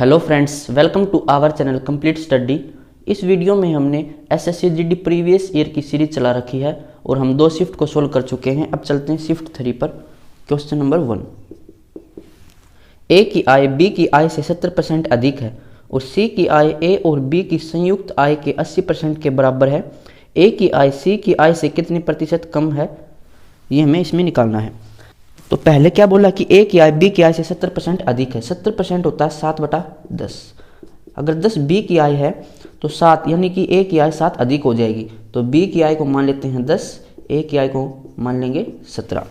Hello friends, welcome to our channel complete study. इस video में हमने एसएससी जीडी प्रीवियस ईयर की series चला रखी है और हम 2 शिफ्ट को सोल्व कर चुके हैं। अब चलते हैं शिफ्ट 3 पर। क्वेश्चन नंबर 1, ए की आय बी की आय से 70% अधिक है और सी की आय ए और बी की संयुक्त आय के 80% के बराबर है। ए की आय सी की आय से कितने प्रतिशत कम है, ये हमें इसमें निकालना है। तो पहले क्या बोला कि ए की आय बी की आय से 70% अधिक है। 70% होता है 7/10। अगर 10 बी की आय है तो 7, यानी कि ए की आय 7 अधिक हो जाएगी। तो बी की आय को मान लेते हैं 10, ए की आय को मान लेंगे 17।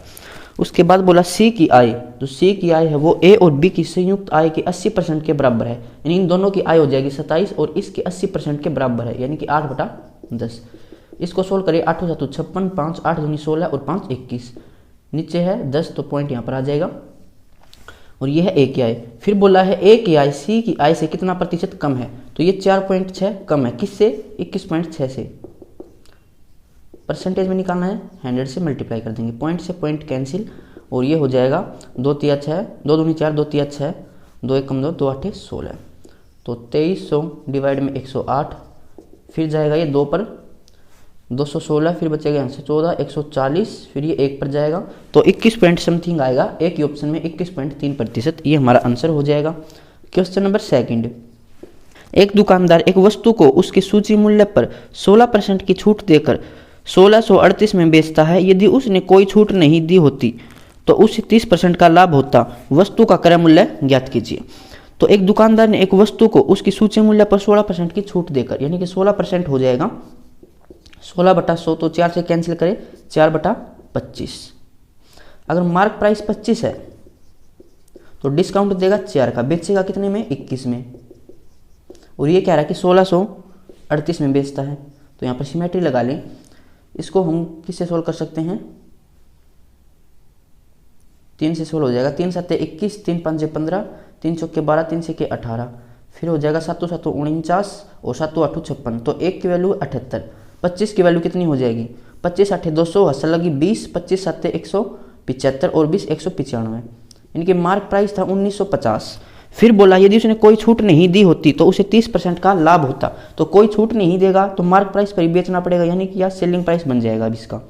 उसके बाद बोला सी की आय, तो सी की आय है वो ए और बी की संयुक्त आय के 80% के बराबर है। यानी इन दोनों की आय हो जाएगी 27 और इसके 80% के बराबर है, यानी कि 8/10। इसको सोल्व करिए। 8 7 56, 5 8 दूनी 16 और 5 21। नीचे है 10 तो पॉइंट यहाँ पर आ जाएगा। और ये है ए की आय। फिर बोला है ए की आय सी की आय से कितना प्रतिशत कम है, तो ये 4.6 कम है। किससे? 21.6 से। परसेंटेज में निकालना है, 100 से मल्टीप्लाई कर देंगे। पॉइंट से पॉइंट कैंसिल और ये हो जाएगा 2 3 6, 2 दूनी 4, 2 3 6, 2 1 2, 2 8 16। तो 2300 डिवाइड में 108। फिर जाएगा ये 2 पर 216, फिर बचेगा यहाँ से 14, 140, फिर ये 1 पर जाएगा तो 21 पॉइंट समथिंग आएगा। एक ही ऑप्शन में 21.3%, ये हमारा आंसर हो जाएगा। क्वेश्चन नंबर 2, एक दुकानदार एक वस्तु को उसके सूची मूल्य पर 16% की छूट देकर 1638 में बेचता है। यदि उसने कोई छूट नहीं दी होती तो उसे 30% का लाभ होता। वस्तु का क्रय मूल्य ज्ञात कीजिए। तो एक दुकानदार ने एक वस्तु को उसकी सूची मूल्य पर 16% की छूट देकर, यानी कि 16% हो जाएगा 16/100, तो 4 से कैंसिल करें 4/25। अगर मार्क प्राइस 25 है तो डिस्काउंट देगा 4 का, बेचेगा कितने में? 21 में। और ये कह रहा है कि 1638 में बेचता है, तो यहाँ पर सिमेट्री लगा लें। इसको हम किससे सोल्व कर सकते हैं? 3 से सोल्व हो जाएगा। 3 7 21, 3 5 15, 3 चौके 12, 3 6 18। फिर हो जाएगा 7 7 49 और 7 8 56। तो 1 की वैल्यू 78। 25 की वैल्यू कितनी हो जाएगी? 25 8 200, हसल लगी 20, 25 7 175 और 20 195। इनकी मार्क प्राइस था 1950। फिर बोला यदि उसने कोई छूट नहीं दी होती तो उसे 30% का लाभ होता। तो कोई छूट नहीं देगा तो मार्क प्राइस पर ही बेचना पड़ेगा, यानी कि यह सेलिंग प्राइस बन जाएगा। अब इसका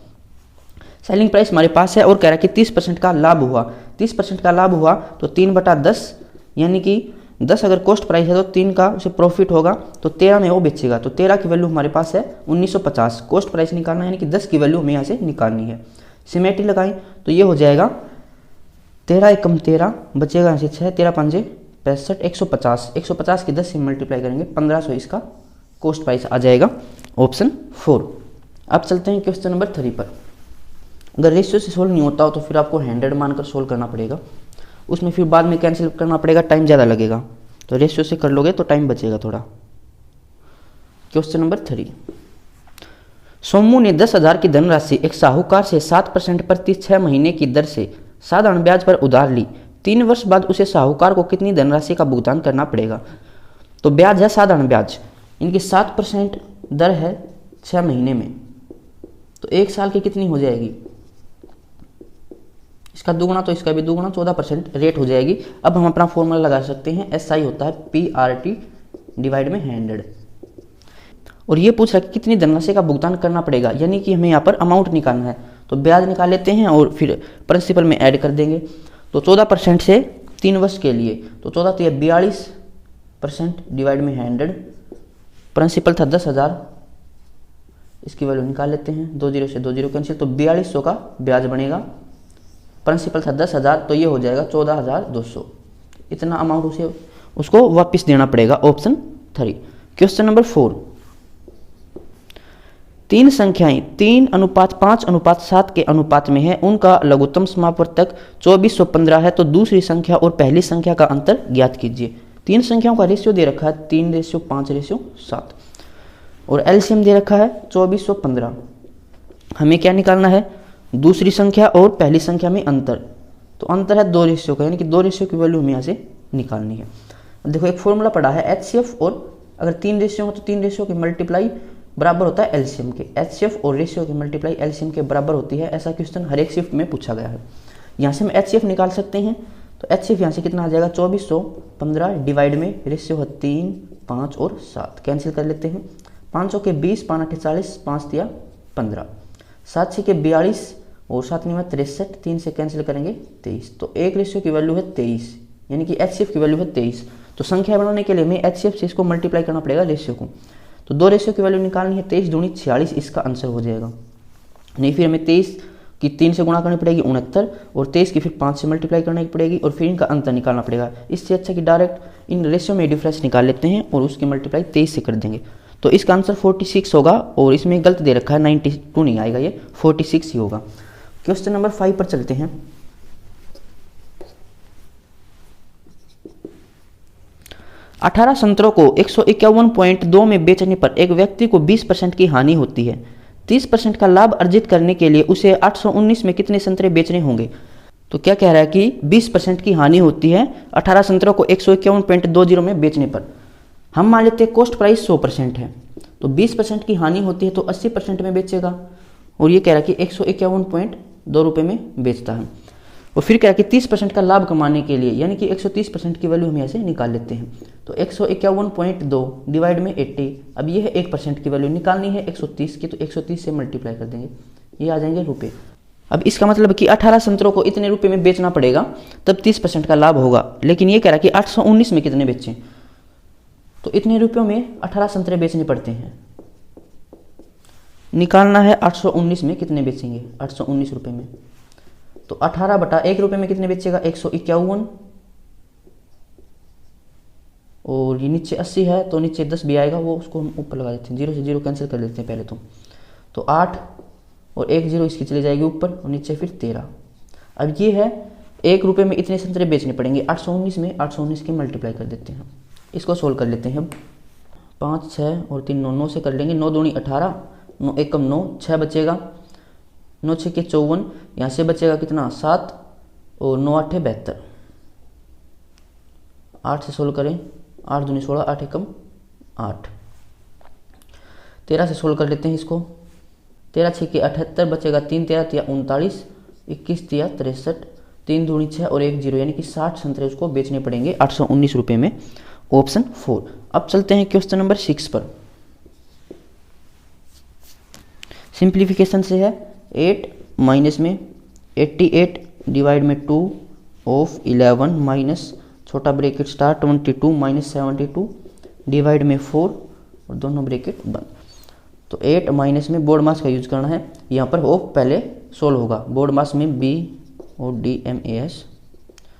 सेलिंग प्राइस हमारे पास है और कह रहा है कि 30% का लाभ हुआ। 30% का लाभ हुआ तो 3/10, यानी कि 10 अगर कॉस्ट प्राइस है तो 3 का उसे प्रॉफिट होगा, तो 13 में वो बेचेगा। तो 13 की वैल्यू हमारे पास है 1950। कॉस्ट प्राइस निकालना है, यानी कि 10 की वैल्यू हमें यहाँ से निकालनी है। सिमेट्री लगाएं तो ये हो जाएगा 13 एकम 13, बचेगा यहाँ से 6, 13 5 65, 150। 150 की 10 से मल्टीप्लाई करेंगे 1500, इसका कॉस्ट प्राइस आ जाएगा ऑप्शन 4। अब चलते हैं क्वेश्चन नंबर 3 पर। अगर रेशियो से सोल्व नहीं होता हो तो फिर आपको 100 मानकर सोल्व करना पड़ेगा। उसमें फिर बाद में कैंसिल करना पड़ेगा, टाइम ज़्यादा लगेगा। तो रेशियो से कर लोगे तो टाइम बचेगा थोड़ा। क्वेश्चन नंबर 3, सोमू ने 10,000 की धनराशि एक साहूकार से 7% प्रति 6 महीने की दर से साधारण ब्याज पर उधार ली। 3 वर्ष बाद उसे साहूकार को कितनी धनराशि का भुगतान करना पड़ेगा? तो ब्याज है साधारण ब्याज, इनकी 7% दर है 6 महीने में, तो 1 साल की कितनी हो जाएगी? इसका दुगुना तो इसका भी दुगुना, 14% रेट हो जाएगी। अब हम अपना फॉर्मूला लगा सकते हैं। SI होता है PRT डिवाइड में 100। और ये पूछ रहा है कि कितनी धनराशि का भुगतान करना पड़ेगा, यानी कि हमें यहाँ पर अमाउंट निकालना है। तो ब्याज निकाल लेते हैं और फिर प्रिंसिपल में ऐड कर देंगे। तो 14% से 3 वर्ष के लिए, तो 14 तो 42% डिवाइड में 100। प्रिंसिपल था 10,000, इसकी वैल्यू निकाल लेते हैं। 2 0 से 2 0 कैंसिल, तो 4200 का ब्याज बनेगा। प्रिंसिपल था 10,000, तो ये हो जाएगा 14,200। इतना अमाउंट उसको वापस देना पड़ेगा, ऑप्शन 3। क्वेश्चन नंबर 4, 3 संख्याएं 3:5:7 के अनुपात में है। उनका लघुत्तम समापवर्तक 2415 है। तो दूसरी संख्या और पहली संख्या का अंतर ज्ञात कीजिए। 3 संख्याओं का रेशियो दे रखा है 3:5:7 और एलसीएम दे रखा है 2415। हमें क्या निकालना है? दूसरी संख्या और पहली संख्या में अंतर। तो अंतर है 2 रेशियो का, यानी कि 2 रेशियो की वैल्यू हमें यहाँ से निकालनी है। देखो एक फॉर्मूला पड़ा है HCF, और अगर 3 रेशियो हो तो 3 रेशियो की मल्टीप्लाई बराबर होता है एलसीएम के। HCF और रेशियो की मल्टीप्लाई एलसीएम के बराबर होती है। ऐसा क्वेश्चन हर एक शिफ्ट में पूछा गया है। यहाँ से हम HCF निकाल सकते हैं। तो HCF यहाँ से कितना आ जाएगा 2415 डिवाइड में रेशियो है 3, 5 और 7, कैंसिल कर लेते हैं। 500 के 20, 5 8 40, 5 दिया 15, 7 6 के 42 और 7 9 63, 3 से कैंसिल करेंगे 23। तो एक रेशियो की वैल्यू है 23, यानी कि HCF की वैल्यू है 23। तो संख्या बनाने के लिए हमें HCF से इसको मल्टीप्लाई करना पड़ेगा रेशियो को। तो दो रेशियो की वैल्यू निकालनी है, 23 दूनी 46 इसका आंसर हो जाएगा। नहीं फिर हमें 23 की 3 से गुणा करनी पड़ेगी 69, और 23 की फिर 5 से मल्टीप्लाई करनी पड़ेगी, और फिर इनका अंतर निकालना पड़ेगा। इससे अच्छा कि डायरेक्ट इन रेशियो में डिफरेंस निकाल लेते हैं और उसकी मल्टीप्लाई 23 से कर देंगे। तो इसका आंसर 46 होगा, और इसमें गलत दे रखा है 92 नहीं आएगा, ये 46 ही होगा। क्वेश्चन नंबर 5 पर चलते हैं। अठारह संतरों को 151.2 में बेचने पर एक व्यक्ति को 20% की हानि होती है। 30% का लाभ अर्जित करने के लिए उसे 819 में कितने संतरे बेचने होंगे। तो क्या कह रहा है कि 20% की हानि होती है 18 संतरों को 151.20 में बेचने पर। हम मान लेते हैं कॉस्ट प्राइस 100% है, तो 20% की हानि होती है तो 80% में बेचेगा, और ये कह रहा है कि 151.2 रुपये में बेचता है। और फिर कह रहा है कि 30% का लाभ कमाने के लिए, यानी कि 130% की वैल्यू हम ऐसे निकाल लेते हैं। तो 151.2 डिवाइड में 80, अब ये है 1% की वैल्यू निकालनी है 130 की, तो 130 से मल्टीप्लाई कर देंगे, ये आ जाएंगे रुपये। अब इसका मतलब कि 18 संतरों को इतने रुपये में बेचना पड़ेगा तब 30% का लाभ होगा, लेकिन ये कह रहा है कि 819 में कितने बेचें, तो इतने रुपयों में 18 संतरे बेचने पड़ते हैं। निकालना है 819 में कितने बेचेंगे, 819 रुपये में, तो 18 बटा 1 रुपये में कितने बेचेगा 151, और ये नीचे 80 है तो नीचे 10 भी आएगा, वो उसको हम ऊपर लगा देते हैं, 0 से 0 कैंसिल कर देते हैं पहले तो 8 और 1 0 इसकी चली जाएगी ऊपर, और नीचे फिर 13। अब ये है 1 रुपये में इतने संतरे बेचने पड़ेंगे, 819 में 819 की मल्टीप्लाई कर देते हैं। इसको सोल्व कर लेते हैं। अब 5 6 और 3 9, 9 से कर लेंगे, 9 दूनी 18, 9 एकम 9, 6 बचेगा, 9 6 के 54, यहाँ से बचेगा कितना 7, और 9 8 72, 8 से सोल्व करें, 8 दूनी 16, 8 एकम 8, 13 से सोल्व कर लेते हैं इसको, 13 6 के 78 बचेगा, 3 13 तिया 39, 21 तिया 63, 3 दूनी 6 और 1 0, यानी कि 60 संतरे उसको बेचने पड़ेंगे 819 रुपये में, ऑप्शन 4। अब चलते हैं क्वेश्चन नंबर 6 पर। सिंप्लीफिकेशन से है 8 माइनस में 88 डिवाइड में 2 ऑफ 11 माइनस छोटा ब्रैकेट स्टार 22 माइनस 72 डिवाइड में 4 और दोनों ब्रैकेट बंद। तो 8 माइनस में बोर्ड मास का यूज करना है, यहाँ पर ऑफ पहले सोल्व होगा, बोर्ड मास में B और DMAS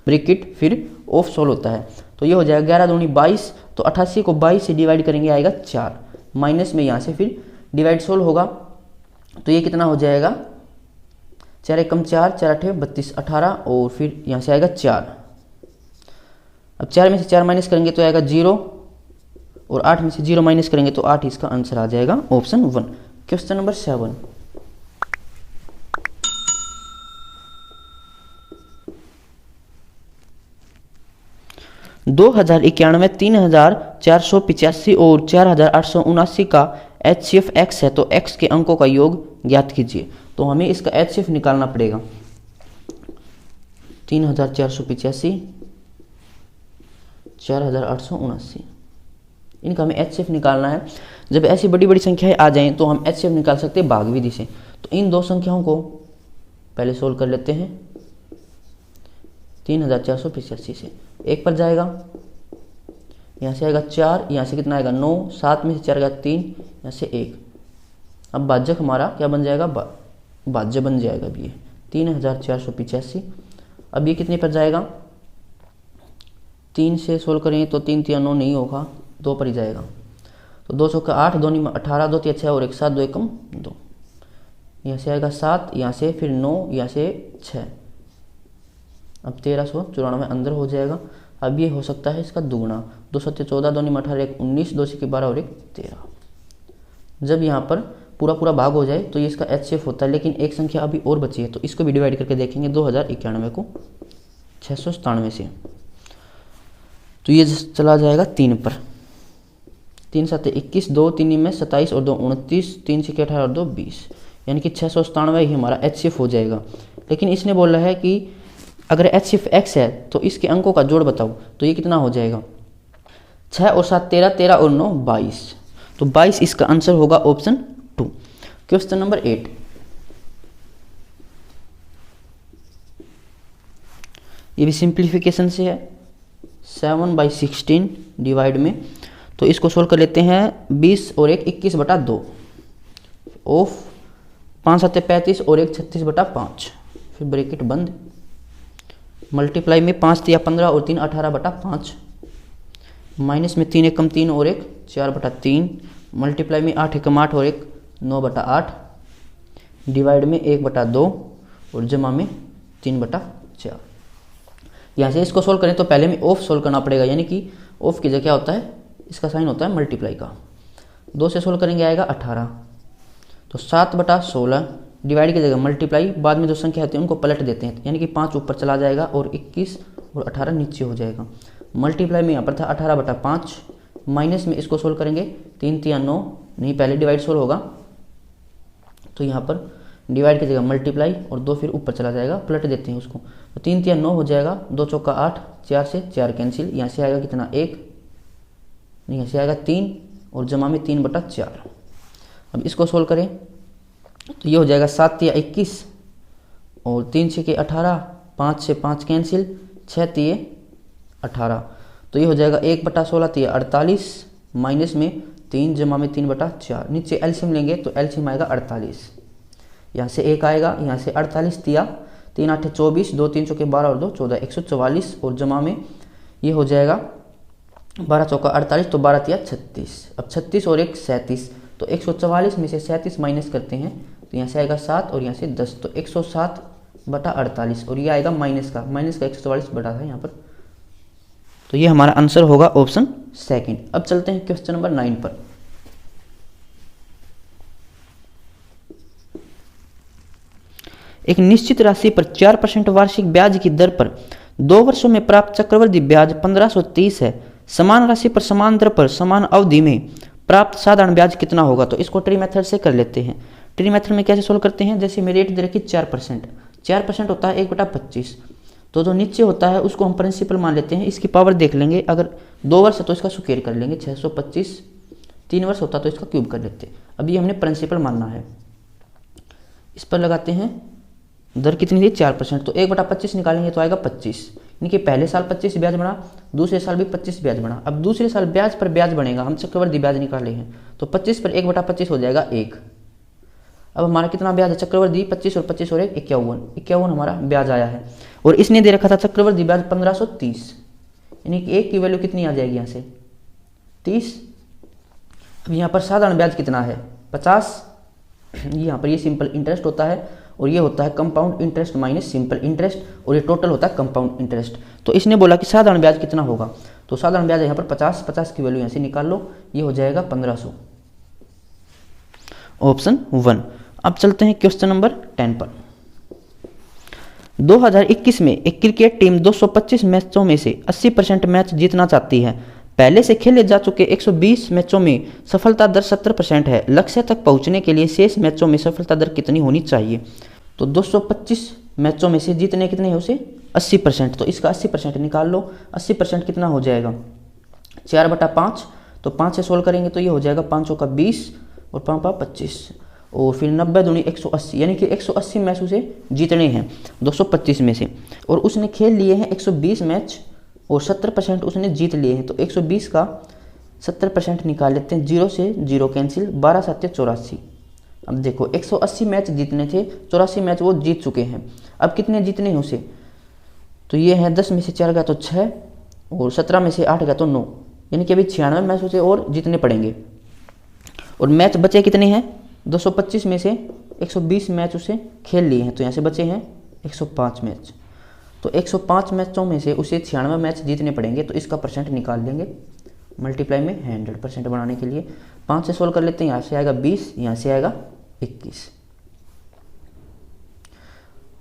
ब्रैकेट फिर ऑफ सोल्व होता है, तो ये हो जाएगा 11 दूनी 22, तो 88 को 22 से डिवाइड करेंगे आएगा 4, माइनस में यहाँ से फिर डिवाइड सोल्व होगा, तो ये कितना हो जाएगा 4 एकम 4, 4 8 32, 18, और फिर यहाँ से आएगा 4। अब 4 में से 4 माइनस करेंगे तो आएगा 0, और 8 में से 0 माइनस करेंगे तो 8, इसका आंसर आ जाएगा ऑप्शन 1। Question number 7। दो 2091, 3485 और 4879 का HCF x है, तो x के अंकों का योग ज्ञात कीजिए। तो हमें इसका HCF निकालना पड़ेगा, 3485, 4879, इनका हमें HCF निकालना है। जब ऐसी बड़ी बड़ी संख्याएं आ जाएं तो हम HCF निकाल सकते हैं भाग विधि से। तो इन दो संख्याओं को पहले सोल्व कर लेते हैं, 3485 से 1 पर जाएगा, यहाँ से आएगा 4, यहाँ से कितना आएगा 9, 7 में से 4 आएगा 3, यहाँ से 1। अब भाज्यक हमारा क्या बन जाएगा, भाज्य बन जाएगा अब ये 3485। अब ये कितने पर जाएगा, 3 से सोल्व करें तो 3 3 9 नहीं होगा, 2 पर ही जाएगा, तो 2 का 8, 2 में 18, 2 3 6 और 1 7, 2 एकम 2, यहाँ से आएगा 7, यहाँ से फिर 9, यहाँ से 6, अब 1394 अंदर हो जाएगा। अब ये हो सकता है इसका दुगुना, 2 7 14, 2 में 18, 1 19, 2 से 12 और 1 13। जब यहाँ पर पूरा भाग हो जाए तो ये इसका HCF होता है, लेकिन एक संख्या अभी और बची है तो इसको भी डिवाइड करके देखेंगे, 2091 को 697 से, तो ये चला जाएगा 3 पर, 3 7 21, 2 3 में 27 और 2 29, 3 6 18 और 2 20, यानी कि 697 ही हमारा HCF हो जाएगा। लेकिन इसने बोला है कि अगर एच सिर्फ एक्स है तो इसके अंकों का जोड़ बताओ, तो ये कितना हो जाएगा? 6 और 7 13, 13 और 9 22। तो 22 इसका आंसर होगा ऑप्शन 2। क्वेश्चन नंबर 8, ये भी सिंप्लीफिकेशन से है। 7/16 डिवाइड में, तो इसको सोल्व कर लेते हैं। 20 और 1 21/2 ऑफ 5 7 35 और 1 36/5, फिर ब्रैकेट बंद, मल्टीप्लाई में 5 3 15 और 3 18/5, माइनस में 3 1 3 और 1 4/3, मल्टीप्लाई में 8 1 8 और 1 9/8, डिवाइड में 1/2 और जमा में 3/4। यहाँ से इसको सोल्व करें तो पहले में ऑफ सोल्व करना पड़ेगा, यानी कि ऑफ की जगह क्या होता है, इसका साइन होता है मल्टीप्लाई का। 2 से सोल्व करेंगे आएगा 18, तो 7/16, डिवाइड की जगह मल्टीप्लाई, बाद में जो संख्या होती है उनको पलट देते हैं, यानी कि 5 ऊपर चला जाएगा और 21 और 18 नीचे हो जाएगा। मल्टीप्लाई में यहाँ पर था 18/5, माइनस में इसको सोल्व करेंगे 3 3 9, नहीं पहले डिवाइड सोल्व होगा, तो यहाँ पर डिवाइड की जगह मल्टीप्लाई और 2 फिर ऊपर चला जाएगा, पलट देते हैं उसको, तो 3 3 9 हो जाएगा, 2 चौका 8, 4 से 4 कैंसिल, यहाँ से आएगा कितना 1, नहीं यहाँ से आएगा 3 और जमा में 3/4। अब इसको सोल्व करें तो ये हो जाएगा 7 3 21 और 3 6 18, 5 से 5 कैंसिल, 6 3 18, तो ये हो जाएगा 1/16 3 48, माइनस में 3 जमा में 3/4, नीचे एलसीएम लेंगे तो एलसीएम आएगा 48, यहाँ से 1 आएगा, यहाँ से 48 3 8 24, 2 3 चौके 12 और 2 14, 144 और जमा में ये हो जाएगा 12 चौका 48, तो 12 3 36। अब 36 और 1 37, तो 144 में से 37 माइनस करते हैं तो यहाँ से आएगा 7 और यहाँ से 10, तो 107/48, और ये आएगा माइनस का 144 बटा था यहाँ पर, तो ये हमारा आंसर होगा ऑप्शन सेकंड। अब चलते हैं क्वेश्चन नंबर 9 पर। एक निश्चित राशि पर 4% वार्षिक ब्याज की दर पर 2 वर्षों में प्राप्त चक्रवृद्धि ब्याज 1530 है। समान राशि पर समान दर पर समान अवधि में प्राप्त साधारण ब्याज कितना होगा? तो इसको ट्री मेथड से कर लेते हैं। ट्री मेथड में कैसे सोल्व करते हैं, जैसे मेरी रेट दे रखी 4%, 4% होता है 1/25, तो जो नीचे होता है उसको हम प्रिंसिपल मान लेते हैं, इसकी पावर देख लेंगे, अगर 2 वर्ष है तो इसका स्क्वायर कर लेंगे 625, 3 वर्ष होता तो इसका क्यूब कर लेते। अभी हमने प्रिंसिपल मानना है, इस पर लगाते हैं, दर कितनी थी 4%, तो 1/25 निकालेंगे तो आएगा 25, यानी कि पहले साल 25 ब्याज बढ़ा, दूसरे साल भी 25 ब्याज बढ़ा। अब दूसरे साल ब्याज पर ब्याज बढ़ेगा, हम चक्रवृद्धि ब्याज निकाले हैं, तो 25 पर 1/25 हो जाएगा 1। अब हमारा कितना ब्याज है चक्रवृद्धि, 25 और 25 और 1 51 हमारा ब्याज आया है, और इसने दे रखा था चक्रवृद्धि ब्याज 1530, यानी कि 1 की वैल्यू कितनी आ जाएगी यहाँ से 30। अब यहाँ पर साधारण ब्याज कितना है 50, यहाँ पर ये सिंपल इंटरेस्ट होता है और ये होता है compound interest minus simple interest, और ये टोटल होता है कंपाउंड इंटरेस्ट। तो इसने बोला कि साधारण ब्याज कितना होगा, तो साधारण ब्याज यहाँ पर 50 की वैल्यू यहाँ से निकाल लो, ये हो जाएगा 1500, ऑप्शन 1। अब चलते हैं क्वेश्चन नंबर 10 पर। 2021 में एक क्रिकेट टीम 225 मैचों में से 80% मैच जीतना चाहती है। पहले से खेले जा चुके 120 मैचों में सफलता दर 70% है। लक्ष्य तक पहुंचने के लिए शेष मैचों में सफलता दर कितनी होनी चाहिए? तो 225 मैचों में से जीतने कितने हैं उसे 80%, तो इसका 80% निकाल लो। 80% कितना हो जाएगा 4/5, तो 5 से सोल्व करेंगे तो ये हो जाएगा 5 का 20 और 5 25, और फिर 90 दूनी 180, यानी कि 180 मैच उसे जीतने हैं 225 में से, और उसने खेल लिए हैं 120 मैच और 70% उसने जीत लिए हैं, तो 120 का 70% निकाल लेते हैं, 0 से 0 कैंसिल, 12 7 84। अब देखो 180 मैच जीतने थे, 84 मैच वो जीत चुके हैं, अब कितने जीतने हैं उसे, तो ये है 10 में से 4 गया तो 6 और 17 में से 8 गया तो 9, यानी कि अभी 96 मैच उसे और जीतने पड़ेंगे। और मैच बचे कितने हैं 225 में से 120 मैच उसे खेल लिए हैं, तो यहाँ से बचे हैं 105 मैच, तो 105 मैचों में से उसे 96 मैच जीतने पड़ेंगे, तो इसका परसेंट निकाल लेंगे मल्टीप्लाई में 100% बनाने के लिए। 5 से सोल्व कर लेते हैं, यहाँ से आएगा 20, यहाँ से आएगा 21।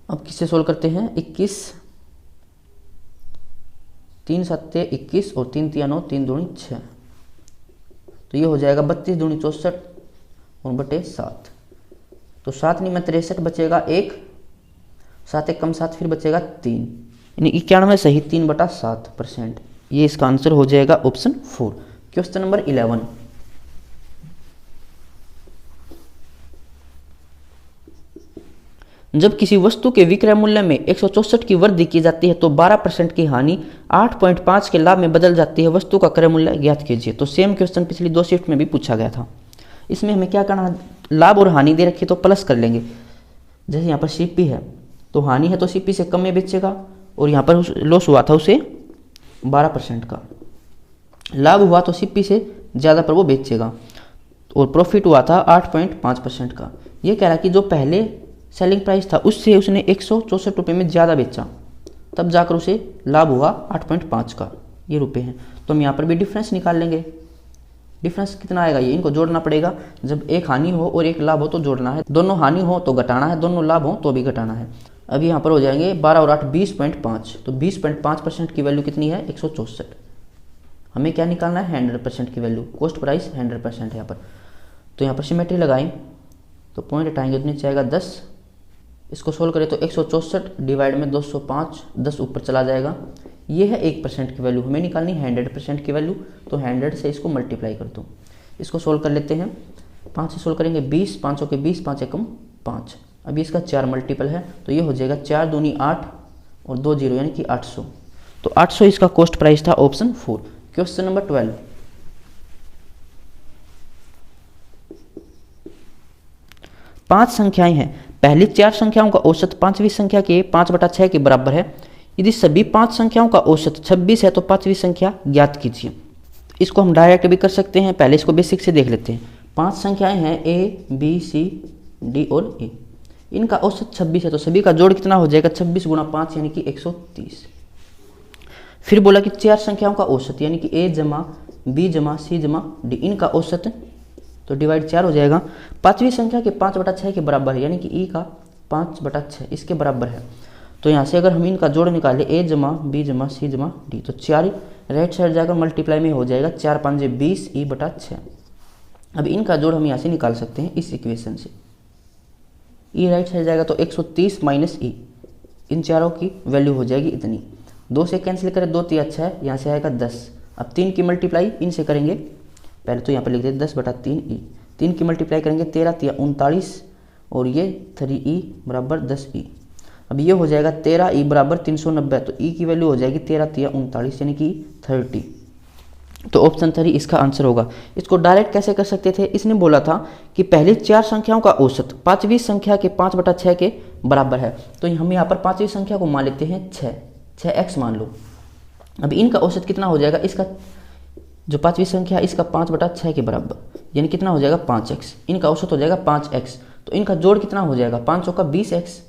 अब किससे सोल्व करते हैं 21, 3 7 21 और 3 3 9, 3 दूनी 6, तो ये हो जाएगा 32 दूनी 64 और बटे 7, तो 7 नहीं में 63 बचेगा 1, 7 1 कम 7 फिर बचेगा 3, यानी 91 सही 3/7%। ये इसका आंसर हो जाएगा ऑप्शन 4। Question number 11। जब किसी वस्तु के विक्रय मूल्य में 164 की वृद्धि की जाती है तो 12% की हानि 8.5 के लाभ में बदल जाती है। वस्तु का क्रय मूल्य ज्ञात कीजिए। तो सेम क्वेश्चन पिछली 2 शिफ्ट में भी पूछा गया था। इसमें हमें क्या करना है, लाभ और हानि दे रखी तो प्लस कर लेंगे। जैसे यहाँ पर सीपी है तो हानि है तो सीपी से कम में बेचेगा, और यहाँ पर लॉस हुआ था उसे 12% का, लाभ हुआ तो सीपी से ज़्यादा पर वो बेचेगा, और प्रॉफिट हुआ था 8.5% का। ये कह रहा है कि जो पहले सेलिंग प्राइस था उससे उसने 164 रुपये में ज़्यादा बेचा, तब जाकर उसे लाभ हुआ 8.5 का, ये रुपये हैं। तो हम यहाँ पर भी डिफरेंस निकाल लेंगे। डिफरेंस कितना आएगा, ये इनको जोड़ना पड़ेगा। जब एक हानि हो और एक लाभ हो तो जोड़ना है, दोनों हानि हो तो घटाना है, दोनों लाभ हो तो भी घटाना है। अभी यहाँ पर हो जाएंगे 12 और 8 20.5, तो 20.5% की वैल्यू कितनी है 164। हमें क्या निकालना है 100% की वैल्यू, कॉस्ट प्राइस 100% है यहाँ पर। तो यहाँ पर सिमेट्री लगाएं तो पॉइंट हटाएंगे तो नीचे आएगा 10। इसको सोल्व करें तो 164 डिवाइड में 205, 10 ऊपर चला जाएगा। ये है 1% की वैल्यू, हमें निकालनी है 100% की वैल्यू। तो 100 से इसको मल्टीप्लाई कर दो। इसको सोल्व कर लेते हैं, 5 से सोल्व करेंगे 20, 5 के 20, 5 एकम 5। अभी इसका 4 मल्टीपल है तो ये हो जाएगा 4 दूनी 8 और 2 जीरो यानी कि 800। तो 800 इसका कॉस्ट प्राइस था, ऑप्शन 4। Question number 12। 5 संख्याएं हैं, पहली 4 संख्याओं का औसत 5वीं संख्या के 5/6 के बराबर है। यदि सभी 5 संख्याओं का औसत 26 है तो 5वीं संख्या ज्ञात कीजिए। इसको हम डायरेक्ट भी कर सकते हैं, पहले इसको बेसिक से देख लेते हैं। 5 संख्याएं हैं A, B, C, D और E। इनका औसत 26 है तो सभी का जोड़ कितना हो जाएगा 26 गुणा 5 यानी कि 130। फिर बोला कि 4 संख्याओं का औसत यानी कि A जमा B जमा C जमा D, इनका औसत तो डिवाइड 4 हो जाएगा। 5वीं संख्या के 5/6 के बराबर है यानी कि E का 5/6 इसके बराबर है। तो यहाँ से अगर हम इनका जोड़ निकाले A जमा B जमा C जमा D, तो 4 राइट साइड जाकर मल्टीप्लाई में हो जाएगा 4 5 20 E/6। अब इनका जोड़ हम यहाँ से निकाल सकते हैं इस इक्वेशन से। E राइट साइड जाएगा तो 130 माइनस E, इन चारों की वैल्यू हो जाएगी इतनी। 2 से कैंसिल करें 2 3 6, यहाँ से आएगा 10। अब 3 की मल्टीप्लाई इनसे करेंगे, पहले तो यहाँ पर लिख देते 10/3 E। 3 की मल्टीप्लाई करेंगे 13 3 39 और ये 3E बराबर 10E। अब ये हो जाएगा 13E बराबर 390, तो E की वैल्यू हो जाएगी 13 3 39 यानी कि 30। तो ऑप्शन 3 इसका आंसर होगा। इसको डायरेक्ट कैसे कर सकते थे, इसने बोला था कि पहले 4 संख्याओं का औसत 5वीं संख्या के 5/6 के बराबर है। तो हम यहाँ पर 5वीं संख्या को मान लेते हैं 6x मान लो। अब इनका औसत कितना हो जाएगा, इसका जो 5वीं संख्या इसका 5/6 के बराबर यानी कितना हो जाएगा 5x। इनका औसत हो जाएगा 5x, तो इनका जोड़ कितना हो जाएगा 5 का 20x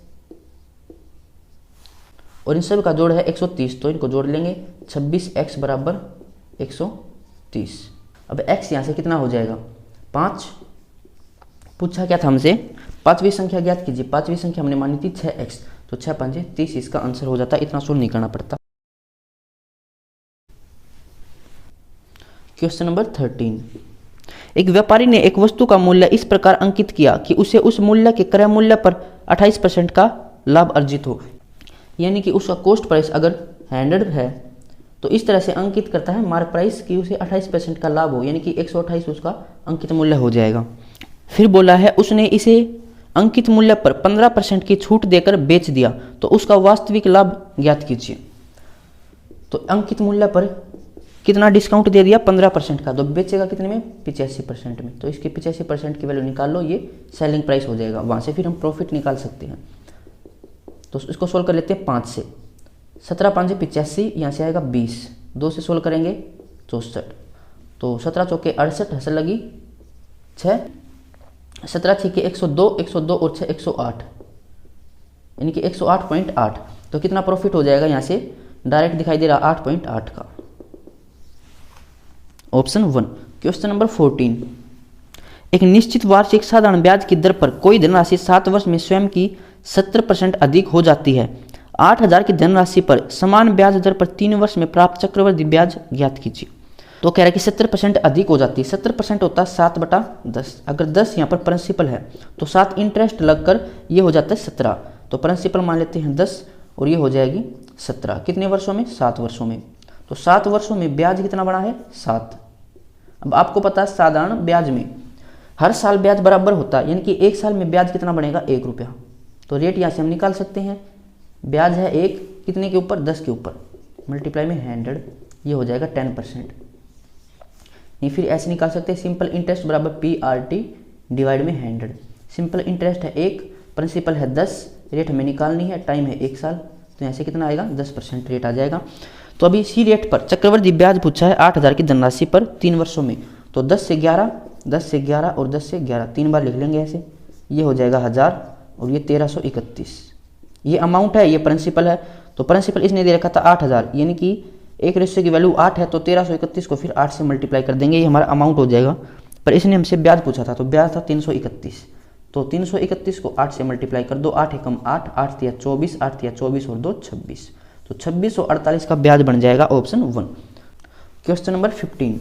और इन सब का जोड़ है 130, तो इनको जोड़ लेंगे 26x बराबर 130। अब x यहाँ से कितना हो जाएगा 5। पूछा क्या था हमसे 5वीं संख्या ज्ञात कीजिए। 5वीं संख्या हमने मानी थी 6x, तो 6 5 30 इसका आंसर हो जाता, इतना सोल्व नहीं करना पड़ता। Question number 13। एक व्यापारी ने एक वस्तु का मूल्य इस प्रकार अंकित किया कि उसे उस मूल्य के क्रय मूल्य पर 28% का लाभ अर्जित हो। यानी कि उसका कॉस्ट प्राइस अगर 100 है तो इस तरह से अंकित करता है मार्क प्राइस कि उसे 28% का लाभ हो, यानी कि 128 उसका अंकित मूल्य हो जाएगा। फिर बोला है उसने इसे अंकित मूल्य पर 15% की छूट देकर बेच दिया, तो उसका वास्तविक लाभ ज्ञात कीजिए। तो अंकित मूल्य पर कितना डिस्काउंट दे दिया 15% का, तो बेचेगा कितने में 85% में। तो इसके 85% की वैल्यू निकाल लो, ये सेलिंग प्राइस हो जाएगा। वहाँ से फिर हम प्रॉफिट निकाल सकते हैं। तो इसको सोल्व कर लेते हैं 5 से। 17 5 85, यहाँ से आएगा 20। 2 से सोल्व करेंगे 64, तो 17 चौके 68, हंस लगी 6, 17 6 के 102, 102 और 6 108 यानी कि 108.8। तो कितना प्रॉफिट हो जाएगा, यहाँ से डायरेक्ट दिखाई दे रहा 8.8 का, ऑप्शन 1। Question number 14। एक निश्चित वार्षिक साधारण ब्याज की दर पर कोई धनराशि 7 वर्ष में स्वयं की 70% अधिक हो जाती है। 8000 की धनराशि पर समान ब्याज दर पर 3 वर्ष में प्राप्त चक्रवृद्धि ब्याज ज्ञात कीजिए। तो कह रहा है कि 70% अधिक हो जाती है। 70% होता है 7/10। अगर 10 यहाँ पर प्रिंसिपल है तो 7 इंटरेस्ट लगकर ये हो जाता है 17, तो प्रिंसिपल मान लेते हैं 10 और ये हो जाएगी 17 कितने वर्षों में? 7 वर्षों में। तो 7 वर्षों में ब्याज कितना बना है? 7। अब आपको पता है साधारण ब्याज में हर साल ब्याज बराबर होता है, यानी कि एक साल में ब्याज कितना बनेगा? 1 रुपया। तो रेट यहाँ से हम निकाल सकते हैं, ब्याज है 1 कितने के ऊपर? 10 के ऊपर, मल्टीप्लाई में 100, ये हो जाएगा 10%। नहीं फिर ऐसे निकाल सकते हैं, सिंपल इंटरेस्ट बराबर PRT डिवाइड में 100। सिंपल इंटरेस्ट है 1, प्रिंसिपल है 10, रेट हमें निकालनी है, टाइम है 1 साल, तो यहाँ से कितना आएगा? 10% रेट आ जाएगा। तो अभी इसी रेट पर चक्रवृद्धि ब्याज पूछा है 8000 की धनराशि पर 3 वर्षों में। तो 10 से 11, 10 से 11 और 10 से 11 3 बार लिख लेंगे ऐसे, ये हो जाएगा 1000 और ये 1331। ये अमाउंट है, ये प्रिंसिपल है। तो प्रिंसिपल इसने दे रखा था 8000, यानी कि एक रेशियो की वैल्यू 8 है, तो 1331 को फिर 8 से मल्टीप्लाई कर देंगे, ये हमारा अमाउंट हो जाएगा। पर इसने हमसे ब्याज पूछा था, तो ब्याज था 331। तो 331 को 8 से मल्टीप्लाई कर दो, 8 एकम 8, 8 तिया 24, 8 तिया 24 और 2 26। तो 2648 का ब्याज बन जाएगा ऑप्शन 1। Question number 15।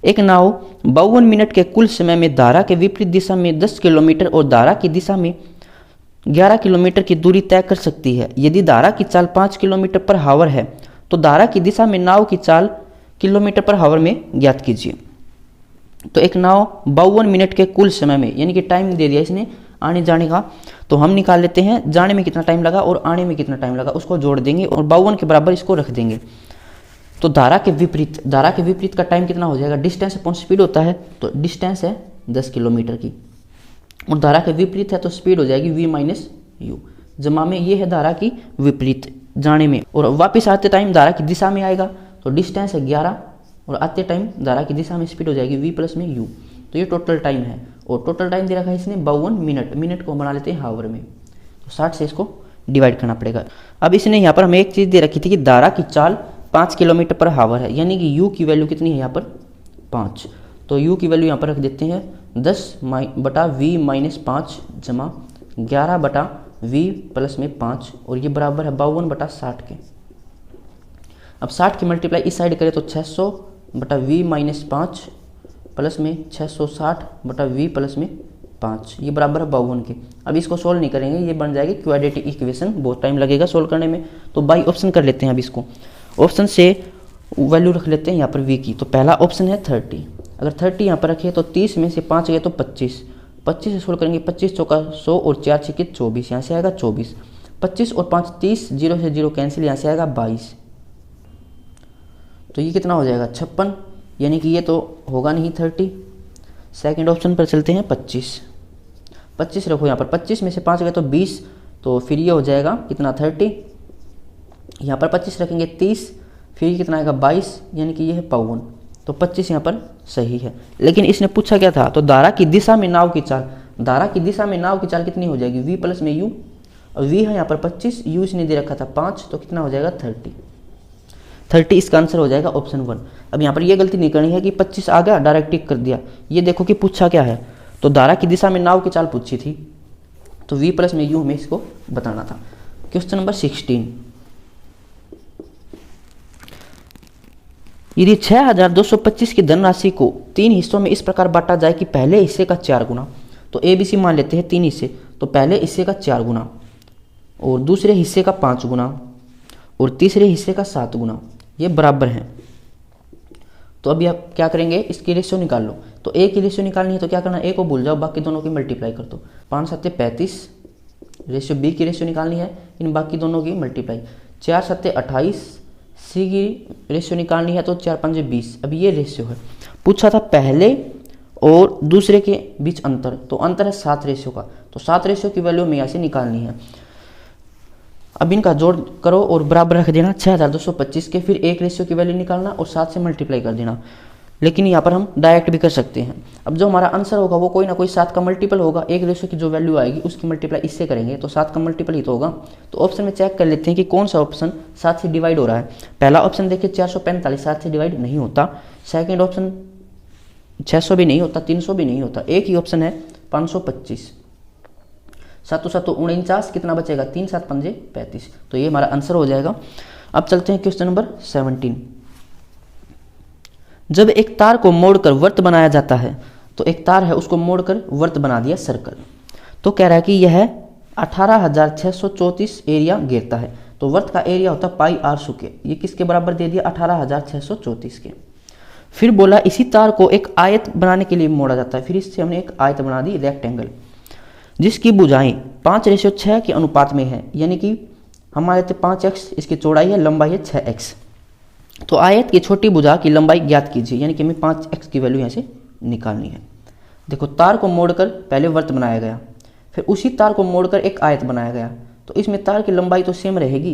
एक नाव 52 मिनट के कुल समय में धारा के विपरीत दिशा में 10 किलोमीटर और धारा की दिशा में 11 किलोमीटर की दूरी तय कर सकती है। यदि धारा की चाल 5 किलोमीटर पर हावर है तो धारा की दिशा में नाव की चाल किलोमीटर पर हावर में ज्ञात कीजिए। तो एक नाव 52 मिनट के कुल समय में, यानी कि टाइम दे दिया इसने आने जाने का, तो हम निकाल लेते हैं जाने में कितना टाइम लगा और आने में कितना टाइम लगा, उसको जोड़ देंगे और 52 के बराबर इसको रख देंगे। तो धारा के विपरीत का टाइम कितना हो जाएगा? डिस्टेंस अपॉन स्पीड होता है, तो डिस्टेंस है 10 किलोमीटर की और धारा के विपरीत है तो स्पीड हो जाएगी v माइनस यू। जमा में ये है धारा की विपरीत जाने में, और वापस आते टाइम धारा की दिशा में आएगा, तो डिस्टेंस है 11 और आते टाइम धारा की दिशा में स्पीड हो जाएगी v प्लस में u। तो ये टोटल टाइम है, और टोटल टाइम दे रखा है इसने 52 मिनट। मिनट को बना लेते हैं हावर में, तो 60 से इसको डिवाइड करना पड़ेगा। अब इसने यहाँ पर हमें एक चीज़ दे रखी थी कि धारा की चाल 5 किलोमीटर पर हावर है, यानी कि u की वैल्यू कितनी है यहाँ पर? 5। तो u की वैल्यू यहाँ पर रख देते हैं 10 बटा v माइनस 5 जमा 11 बटा v प्लस में 5, और ये बराबर है 52 बटा 60 के। अब 60 की मल्टीप्लाई इस साइड करें तो 600 बटा v माइनस 5 प्लस में 660 बटा v प्लस में 5, ये बराबर है 52 के। अब इसको सोल्व नहीं करेंगे, ये बन जाएगी क्वाड्रेटिक इक्वेशन, बहुत टाइम लगेगा सोल्व करने में, तो बाई ऑप्शन कर लेते हैं। अब इसको ऑप्शन से वैल्यू रख लेते हैं यहाँ पर v की। तो पहला ऑप्शन है 30, अगर 30 यहाँ पर रखे तो 30 में से 5 गए तो 25, 25 से सोल्व करेंगे, 25 चौका 100 और 4 छक्के 24, यहाँ से आएगा 24, 25 और 5 30, 0 से 0 कैंसिल, यहाँ से आएगा 22। तो ये कितना हो जाएगा? 56, यानी कि ये तो होगा नहीं 30। सेकंड ऑप्शन पर चलते हैं 25, 25 रखो यहाँ पर, 25 में से 5 गए तो 20, तो फिर ये हो जाएगा कितना? 30। यहाँ पर 25 रखेंगे 30, फिर ये कितना आएगा? 22, यानी कि ये है 52। तो 25 यहाँ पर सही है। लेकिन इसने पूछा क्या था? तो धारा की दिशा में नाव की चाल, धारा की दिशा में नाव की चाल कितनी हो जाएगी? v प्लस में u, और v है यहाँ पर 25, u इसने दे रखा था 5, तो कितना हो जाएगा? 30 इसका आंसर हो जाएगा ऑप्शन 1। अब यहाँ पर ये गलती नहीं करनी है कि 25 आ गया डायरेक्ट टिक कर दिया, ये देखो कि पूछा क्या है। तो धारा की दिशा में नाव की चाल पूछी थी, तो v प्लस में u हमें इसको बताना था। Question number 16। यदि 6225 की धनराशि को 3 हिस्सों में इस प्रकार बांटा जाए कि पहले हिस्से का 4 गुना, तो ABC मान लेते हैं 3 हिस्से, तो पहले हिस्से का 4 गुना और दूसरे हिस्से का 5 गुना और तीसरे हिस्से का 7 गुना, ये बराबर हैं। तो अभी आप क्या करेंगे? इसकी रेशियो निकाल लो। तो ए की रेशियो निकालनी है तो क्या करना है? ए को भूल जाओ, बाकी दोनों की मल्टीप्लाई कर दो। 5 7 35, रेशियो बी की रेशियो निकालनी है, इन बाकी दोनों की मल्टीप्लाई। 4 7 28, सी की रेशियो निकालनी है तो 4 5 20। अब ये रेशियो है, पूछा था पहले और दूसरे के बीच अंतर, तो अंतर है 7 रेशियो का, तो 7 रेशियो की वैल्यू हमें यहाँ से निकालनी है। अब इनका जोड़ करो और बराबर रख देना 6225 के, फिर एक रेशियो की वैल्यू निकालना और 7 से मल्टीप्लाई कर देना। लेकिन यहाँ पर हम डायरेक्ट भी कर सकते हैं। अब जो हमारा आंसर होगा वो कोई ना कोई 7 का मल्टीपल होगा, एक रेशियो की जो वैल्यू आएगी उसकी मल्टीप्लाई इससे करेंगे तो 7 का मल्टीपल ही तो होगा। तो ऑप्शन में चेक कर लेते हैं कि कौन सा ऑप्शन 7 से डिवाइड हो रहा है। पहला ऑप्शन देखिए 445 7 से डिवाइड नहीं होता, सेकेंड ऑप्शन 600 भी नहीं होता, 300 भी नहीं होता, एक ही ऑप्शन है 525। 7 7 49, कितना बचेगा? 3 7 5 35, तो ये हमारा आंसर हो जाएगा। अब चलते हैं क्वेश्चन नंबर 17। जब एक तार को मोड़कर वृत्त बनाया जाता है, तो एक तार है उसको मोड़कर वृत्त बना दिया सर्कल, तो कह रहा है कि यह 18,634 एरिया घेरता है। तो वर्त का एरिया होता है पाई आर स्क्वायर, ये किसके बराबर दे दिया 18,634 के। फिर बोला इसी तार को एक आयत बनाने के लिए मोड़ा जाता है। फिर इससे हमने एक आयत बना दी रेक्टेंगल, जिसकी भुजाएं 5:6 के अनुपात में है, यानी कि हमारे 5x इसकी चौड़ाई है, लंबाई है 6x। तो आयत की छोटी भुजा की लंबाई ज्ञात कीजिए, यानी कि हमें 5x की वैल्यू यहाँ से निकालनी है। देखो तार को मोड़कर पहले वर्त बनाया गया, फिर उसी तार को मोड़कर एक आयत बनाया गया। तो इसमें तार की लंबाई तो सेम रहेगी,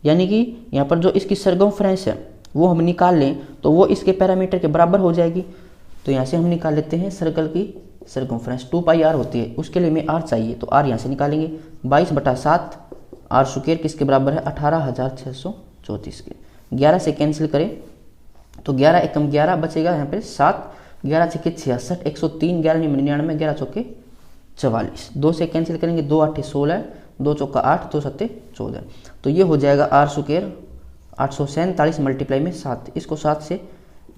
यानी कि यहाँ पर जो इसकी सरकमफ्रेंस है वो हम निकाल लें तो वो इसके पैरामीटर के बराबर हो जाएगी। तो यहाँ से हम निकाल लेते हैं सर्कल की सरकमफ्रेंस 2πr होती है, उसके लिए हमें r चाहिए, तो r यहाँ से निकालेंगे 22/7 r स्क्वायर किसके बराबर है 18,634 के। 11 से कैंसिल करें तो 11 एकम 11 बचेगा यहाँ पे 7, 11 छक्के 66, 103, 11 99, 11 चौके 44, 2 से कैंसिल करेंगे 2 8 16, 2 चौका 8, 2 7 14। तो ये हो जाएगा r स्क्वायर 847 मल्टीप्लाई में 7, इसको 7 से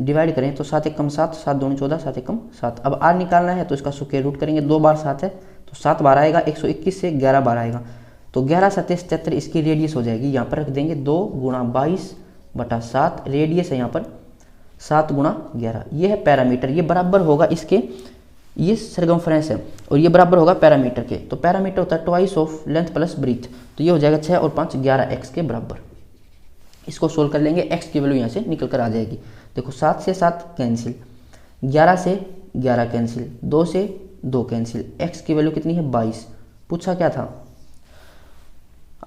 डिवाइड करें तो 7 एकम 7, 7 दूनी 14, 7 एकम 7। अब r निकालना है तो इसका स्क्वायर रूट करेंगे, 2 बार 7 है तो 7 बार आएगा, 121 से 11 बार आएगा, तो 11 7 77 इसकी रेडियस हो जाएगी। यहाँ पर रख देंगे 2 गुणा 22/7, रेडियस है यहाँ पर 7 गुणा 11, ये है पैरामीटर, ये बराबर होगा इसके, ये सरकमफ्रेंस है और ये बराबर होगा पैरामीटर के। तो पैरामीटर होता है twice of length plus breadth, तो ये हो जाएगा 6 और 5 11x के बराबर। इसको सोल्व कर लेंगे, x की वैल्यू यहाँ से निकल कर आ जाएगी। देखो 7 से 7 कैंसिल, 11 से 11 कैंसिल, 2 से 2 कैंसिल, x की वैल्यू कितनी है 22। पूछा क्या था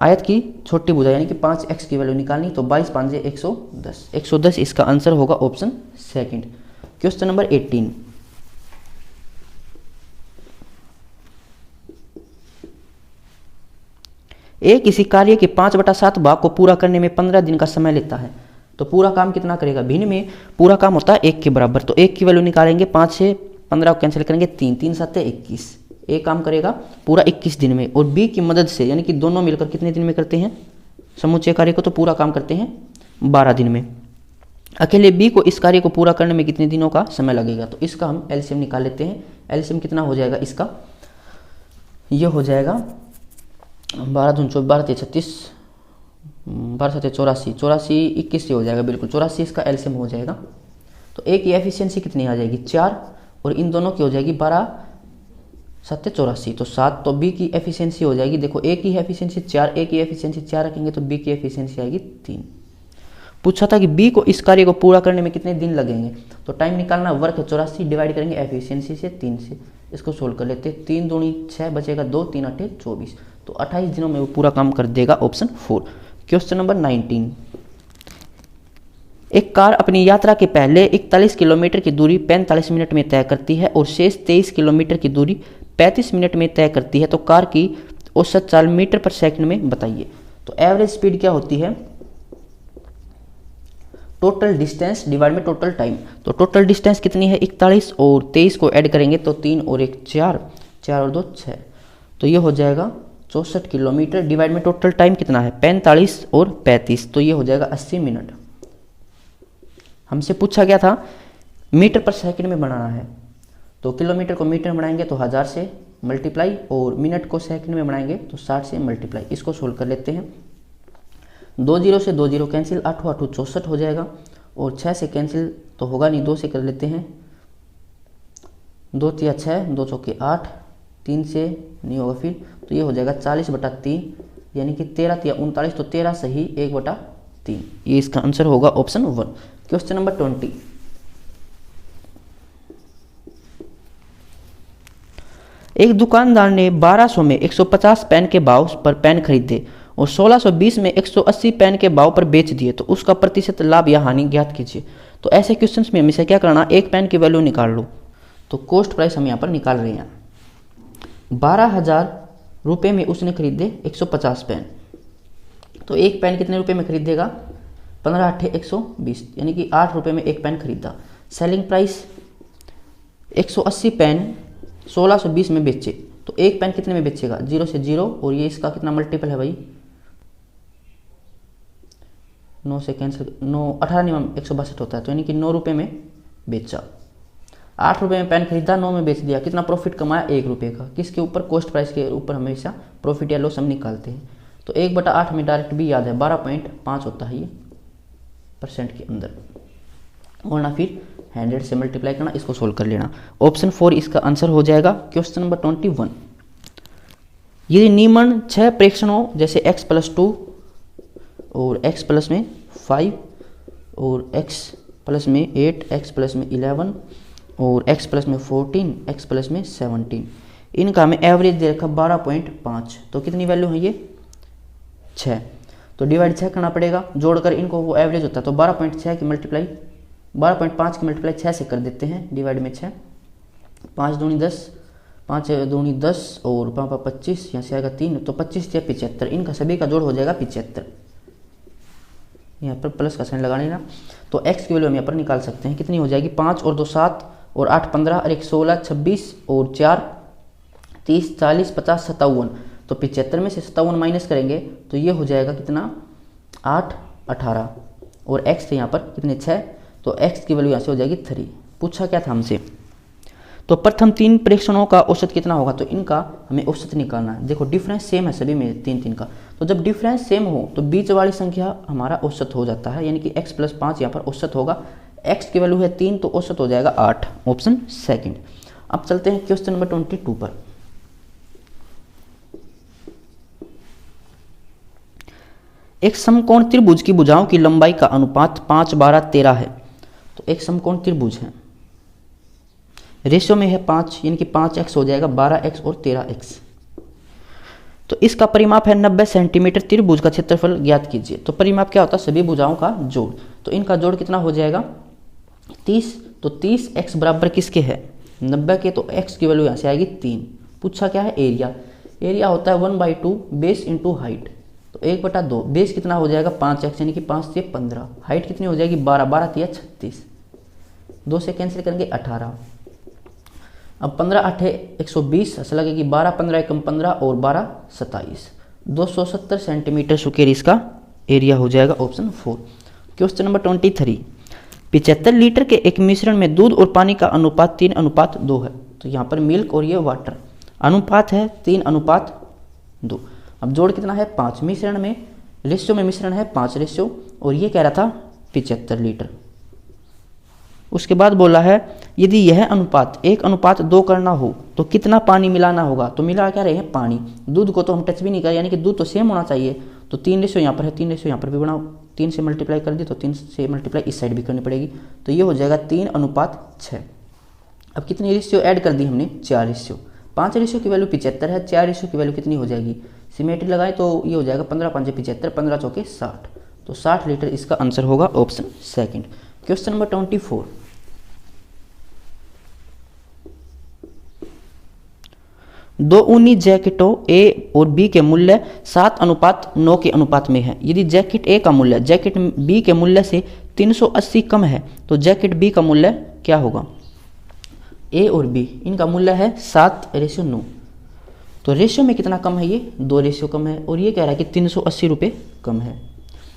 आयत की छोटी भुजा यानी कि 5x की वैल्यू निकालनी, तो 22 5 110, 110 इसका आंसर होगा ऑप्शन सेकंड। क्वेश्चन नंबर 18, एक किसी कार्य के 5/7 भाग को पूरा करने में 15 दिन का समय लेता है, तो पूरा काम कितना करेगा, भिन्न में पूरा काम होता है 1 के बराबर, तो 1 की वैल्यू निकालेंगे, 5 से 15 को कैंसिल करेंगे 3, 3 7 21, एक काम करेगा पूरा 21 दिन में। और बी की मदद से यानी कि दोनों मिलकर कितने दिन में करते हैं समुच्चय कार्य को, तो पूरा काम करते हैं 12 दिन में। अकेले बी को इस कार्य को पूरा करने में कितने दिनों का समय लगेगा, तो इसका हम एलसीएम निकाल लेते हैं। एलसीएम कितना हो जाएगा इसका, ये हो जाएगा 12 दूनी 24, 12 3 36, 12 7 84, 84 21 से हो जाएगा, बिल्कुल 84 इसका एलसीएम हो जाएगा। तो ए की एफिशिएंसी कितनी आ जाएगी 4, और इन दोनों की हो जाएगी 12 7 84, तो 7। तो बी की एफिशिएंसी हो जाएगी, देखो ए की एफिशिएंसी 4, ए की एफिशिएंसी 4 रखेंगे तो बी की एफिशिएंसी आएगी 3। पूछा था कि बी को इस कार्य को पूरा करने में कितने दिन लगेंगे, तो टाइम निकालना, वर्क 84 डिवाइड करेंगे एफिशिएंसी से 3 से, इसको सोल्व कर लेते हैं। 3 दूनी 6 बचेगा 2, 3 8 24, तो 28 दिनों में वो पूरा काम कर देगा, ऑप्शन 4। क्वेश्चन नंबर 19, एक कार अपनी यात्रा के पहले 41 किलोमीटर की दूरी 45 मिनट में तय करती है और शेष 23 किलोमीटर की दूरी 35 मिनट में तय करती है, तो कार की औसत चाल मीटर पर सेकंड में बताइए। तो एवरेज स्पीड क्या होती है, टोटल डिस्टेंस डिवाइड में टोटल टाइम। तो टोटल डिस्टेंस कितनी है 41, और 23 को ऐड करेंगे तो 3 और 1 4, 4 और 2 6, तो ये हो जाएगा 64 किलोमीटर, डिवाइड में टोटल टाइम कितना है 45 और 35, तो ये हो जाएगा 80 मिनट। हमसे पूछा गया था मीटर पर सेकंड में बनाना है, तो किलोमीटर को मीटर में बनाएंगे तो 1000 से मल्टीप्लाई, और मिनट को सेकंड में बनाएंगे तो 60 से मल्टीप्लाई। इसको सोल्व कर लेते हैं, 2 0 से 2 0 कैंसिल, 8 8 64 हो जाएगा, और 6 से कैंसिल तो होगा नहीं, 2 से कर लेते हैं, 2 3 6, 2 चौके 8, 3 से नहीं होगा फिर, तो ये हो जाएगा 40/3, यानी कि 13 3 39, तो 13 सही 1/3, ये इसका आंसर होगा ऑप्शन 1। क्वेश्चन नंबर 20, एक दुकानदार ने 1200 में 150 पेन के भाव पर पेन खरीदे और 1620 में 180 पेन के भाव पर बेच दिए, तो उसका प्रतिशत लाभ या हानि ज्ञात कीजिए। तो ऐसे क्वेश्चंस में हमेशा क्या करना, एक पेन की वैल्यू निकाल लो। तो कॉस्ट प्राइस हम यहाँ पर निकाल रहे हैं, 12,000 रुपये में उसने खरीदे 150 पेन, तो एक पेन कितने रुपए में खरीदेगा 15 8 120, यानी कि 8 रुपये में एक पेन खरीदा। सेलिंग प्राइस 180 पेन 1620 में बेचे, तो एक पेन कितने में बेचेगा 0 से 0, और ये इसका कितना मल्टीपल है भाई 9 से कैंसिल, 9 18 नहीं 162 होता है, तो यानी कि 9 रुपये में बेचा। 8 रुपये में पेन खरीदा, 9 में बेच दिया, कितना प्रॉफिट कमाया? 1 रुपये का। किसके ऊपर? कॉस्ट प्राइस के ऊपर हमेशा प्रॉफिट या लॉस हम निकालते हैं। तो 1/8 में डायरेक्ट भी याद है 12.5 होता है ये परसेंट के अंदर, और ना फिर 100 से मल्टीप्लाई करना, इसको सोल्व कर लेना। ऑप्शन 4 इसका आंसर हो जाएगा। क्वेश्चन नंबर 21, यदि निम्न 6 प्रेक्षणों जैसे x+2 और x+ में 5 और x+ में 8, x+ में 11 और x+ में 14, x+ में 17, इनका हमें एवरेज दे रखा 12.5, तो कितनी वैल्यू है ये? 6। तो डिवाइड 6 करना पड़ेगा, जोड़कर इनको वो एवरेज होता है। तो 12.5 की मल्टीप्लाई 12.5 की मल्टीप्लाई 6 से कर देते हैं, डिवाइड में 6, 5 दूनी 10, 5 दूनी 10 और 5 25, यहाँ से आएगा 3, तो 25 या 75, इनका सभी का जोड़ हो जाएगा 75। यहाँ पर प्लस का साइन लगा लेना। तो x की वैल्यू हम यहाँ पर निकाल सकते हैं, कितनी हो जाएगी? 5 और 2 7 और 8 15 और 1 16 26 और 4 30 40 50 57, तो 75 में से 57 माइनस करेंगे तो ये हो जाएगा कितना? 8 18, और x थे यहाँ पर कितने? 6, तो x की वैल्यू यहाँ से हो जाएगी 3। पूछा क्या था हमसे? तो प्रथम 3 प्रेक्षणों का औसत कितना होगा? तो इनका हमें औसत निकालना है। देखो डिफरेंस सेम है सभी में 3 का, तो जब डिफरेंस सेम हो तो बीच वाली संख्या हमारा औसत हो जाता है, यानी कि x+5 यहाँ पर औसत होगा। x की वैल्यू है 3, तो औसत हो जाएगा 8, ऑप्शन सेकंड। अब चलते हैं क्वेश्चन नंबर 22 पर। एक समकोण त्रिभुज की भुजाओं की लंबाई का अनुपात 5 12 13 है। तो एक समकोण त्रिभुज है, रेशियो में है 5, यानी कि 5x हो जाएगा, 12x और 13x। तो इसका परिमाप है 90 सेंटीमीटर। त्रिभुज का क्षेत्रफल ज्ञात कीजिए। तो परिमाप क्या होता है? सभी भुजाओं का जोड़। तो इनका जोड़ कितना हो जाएगा? 30। तो 30x बराबर किसके है? 90 के। तो x की वैल्यू यहाँ से आएगी 3। पूछा क्या है? एरिया। एरिया होता है 1/2 बेस इंटू हाइट। तो 1/2, बेस कितना हो जाएगा? 5x, यानी कि 5 से 15, हाइट कितनी हो जाएगी? 12, 12 या 36, 2 से कैंसिल करेंगे 18। अब 15 8 120, ऐसा लगेगी 12 15 एकम 15 और 12 27, 270 सेंटीमीटर स्क्वायर इसका एरिया हो जाएगा, ऑप्शन 4। क्वेश्चन नंबर 23, 75 लीटर के एक मिश्रण में दूध और पानी का अनुपात 3:2 है। तो यहाँ पर मिल्क और ये वाटर, अनुपात है 3:2। अब जोड़ कितना है? 5। मिश्रण में, रेशियो में मिश्रण है 5 रेशियो, और ये कह रहा था 75 लीटर। उसके बाद बोला है यदि यह अनुपात 1:2 करना हो तो कितना पानी मिलाना होगा? तो मिला क्या रहे हैं? पानी। दूध को तो हम टच भी नहीं करें, यानी कि दूध तो सेम होना चाहिए। तो 3 रेशियो यहाँ पर है, 3 रेशियो यहाँ पर भी बनाओ, 3 से मल्टीप्लाई कर दी तो 3 से मल्टीप्लाई इस साइड भी करनी पड़ेगी। तो ये हो जाएगा 3:6। अब कितनी रेशियो ऐड कर दी हमने? 4 रेशियो। 5 रेशियो की वैल्यू 75 है, 4 रेशियो की वैल्यू कितनी हो जाएगी? सिमेट्री लगाए तो ये हो जाएगा 15 5 75, 15 चौके 60, तो 60 लीटर इसका आंसर होगा, ऑप्शन सेकंड। क्वेश्चन नंबर 24, 2 ऊनी जैकेटों ए और बी के मूल्य 7:9 के अनुपात में है। यदि जैकेट ए का मूल्य जैकेट बी के मूल्य से 380 कम है तो जैकेट बी का मूल्य क्या होगा? ए और बी इनका मूल्य है 7:9। तो रेशियो में कितना कम है? ये 2 रेशियो कम है, और ये कह रहा है कि 380 रुपये कम है।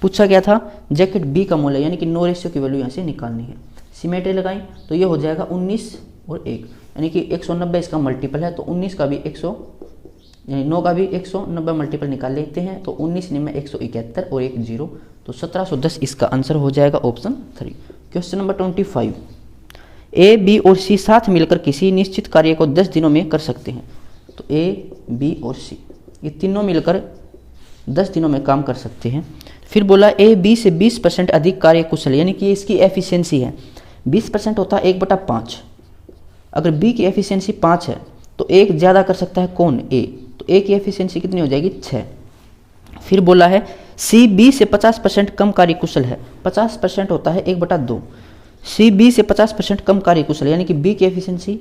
पूछा गया था जैकेट बी का मूल्य, यानी कि 9 रेशियो की वैल्यू यहाँ से निकालनी है। सिमेट्री लगाई तो ये हो जाएगा 19 और 1, यानी कि 190 इसका मल्टीपल है, तो 19 का भी 100 यानी 9 का भी 190 मल्टीपल निकाल लेते हैं। तो 19 में 171 और 1 0, तो 1710 इसका आंसर हो जाएगा, option 3। Question number 25, A B और सी साथ मिलकर किसी निश्चित कार्य को 10 दिनों में कर सकते हैं। तो ए बी और सी ये तीनों मिलकर 10 दिनों में काम कर सकते हैं। फिर बोला ए बी से 20% अधिक कार्य कुशल, यानी कि इसकी एफिशिएंसी है 20% होता है 1/5। अगर बी की एफिशिएंसी 5 है तो एक ज़्यादा कर सकता है कौन? ए। तो ए की एफिशिएंसी कितनी हो जाएगी? 6। फिर बोला है सी बी से 50% कम कार्य कुशल है। 50% होता है 1/2। सी बी से 50% कम कार्य कुशल, यानी कि बी की एफिशिएंसी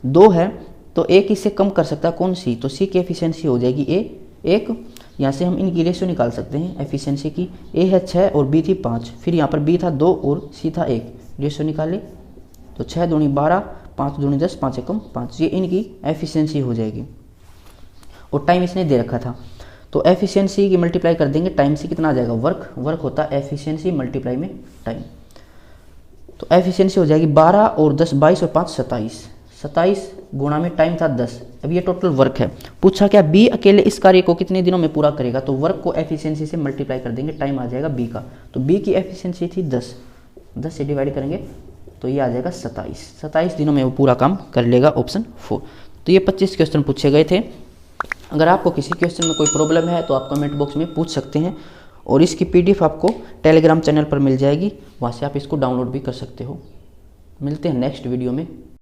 2 है तो ए किससे कम कर सकता है? कौन? सी। तो सी की एफिशिएंसी हो जाएगी ए 1। यहाँ से हम इनकी रेशियो निकाल सकते हैं एफिशिएंसी की। ए है 6 और बी थी 5, फिर यहाँ पर बी था 2 और सी था 1, रेशियो निकाले तो 6 दूनी 12, 5 दूनी 10, 5 एकम 5, ये इनकी एफिशिएंसी हो जाएगी। और टाइम इसने दे रखा था, तो एफिशिएंसी की मल्टीप्लाई कर देंगे टाइम से, कितना आ जाएगा? वर्क। वर्क होता है एफिशिएंसी मल्टीप्लाई में टाइम। तो एफिशिएंसी हो जाएगी 12 और 10 22 और 5 27, 27 गुणा में टाइम था 10। अब ये टोटल वर्क है। पूछा क्या बी अकेले इस कार्य को कितने दिनों में पूरा करेगा, तो वर्क को एफिशिएंसी से मल्टीप्लाई कर देंगे, टाइम आ जाएगा बी का। तो बी की एफिशिएंसी थी 10, 10 से डिवाइड करेंगे तो ये आ जाएगा 27, 27 दिनों में वो पूरा काम कर लेगा, ऑप्शन 4। तो ये 25 क्वेश्चन पूछे गए थे। अगर आपको किसी क्वेश्चन में कोई प्रॉब्लम है तो आप कमेंट बॉक्स में पूछ सकते हैं, और इसकी पीडीएफ आपको टेलीग्राम चैनल पर मिल जाएगी, वहाँ से आप इसको डाउनलोड भी कर सकते हो। मिलते हैं नेक्स्ट वीडियो में।